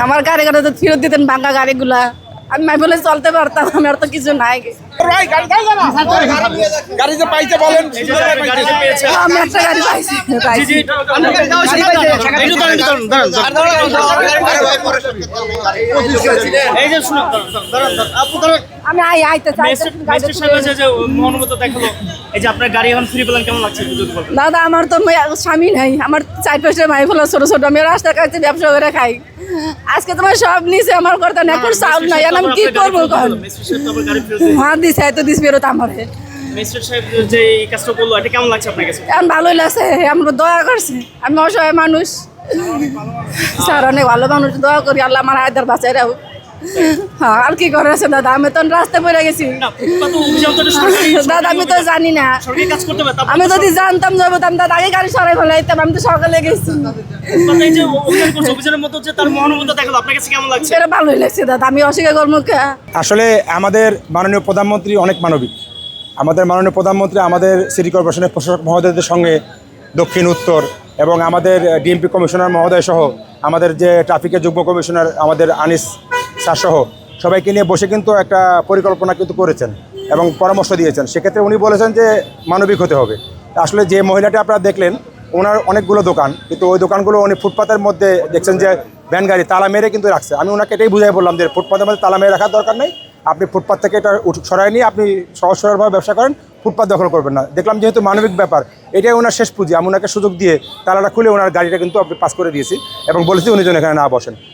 আমার গাড়ি তো ফেরত দিতেন ভাঙা গাড়িগুলা। আমি বলে চলতে পারতাম, আমার তো কিছু নাই। গাড়ি যে পাইতে বলেন, আমি একটা গাড়ি পাইছি। আমি আইতে চাই। আপনার গাড়ি এখন ফ্রি পেলেন, কেমন লাগছে? দাদা আমার তো স্বামী নাই, আমার 4-5টা মাই ফেলা ছোট ছোট। আমি রাস্তার কাছে ব্যবসা করে খাই। আজকে তোমার সব নিচে আমার কথা না, এখন চাউল নাই, আমি কি করবো? হ্যাঁ দিছে, তো দিস বেরোত আমার। এখন ভালোই লাগছে, আমরা দয়া করছে। আমি অসহায় মানুষ স্যার, অনেক ভালো মানুষ, দয়া করি আল্লাহ আমার হায়দার বাঁচাই রাখো। হ্যাঁ, আর কি করেছে দাদা? আমি তো রাস্তায় পড়ে গেছি দাদা, আমি তো জানি না। আমি যদি জানতাম যাবো দাদা আগে গাড়ি সরাই ফেলাইতাম। আমি তো সকালে গেছি। ভালোই লাগছে দাদা, আমি অস্বীকার করবো। আসলে আমাদের মাননীয় প্রধানমন্ত্রী অনেক মানবিক। আমাদের মাননীয় প্রধানমন্ত্রী আমাদের সিটি কর্পোরেশনের প্রশাসক মহোদয়দের সঙ্গে দক্ষিণ উত্তর এবং আমাদের ডিএমপি কমিশনার মহোদয় সহ আমাদের যে ট্রাফিকের যুগ্ম কমিশনার আমাদের আনিস স্যার সহ সবাইকে নিয়ে বসে কিন্তু একটা পরিকল্পনা কিন্তু করেছেন এবং পরামর্শ দিয়েছেন। সেক্ষেত্রে উনি বলেছেন যে মানবিক হতে হবে। আসলে যে মহিলাটি আপনারা দেখলেন, ওনার অনেকগুলো দোকান, কিন্তু ওই দোকানগুলো উনি ফুটপাতের মধ্যে দেখছেন যে ভ্যান গাড়ি তালা মেরে কিন্তু রাখছে। আমি ওনাকে এটাই বুঝাই বললাম যে ফুটপাতের মধ্যে তালা মেরে রাখার দরকার নেই, আপনি ফুটপাত থেকে এটা সরাই নিয়ে আপনি সহজ সরলভাবে ব্যবসা করেন, ফুটপাত দখল করবেন না। দেখলাম যেহেতু মানবিক ব্যাপার, এটাই ওনার শেষ পুঁজি। আমি ওনাকে সুযোগ দিয়ে তালাটা খুলে ওনার গাড়িটা কিন্তু আপনি পাস করে দিয়েছি এবং বলেছি উনি যেন এখানে না বসেন।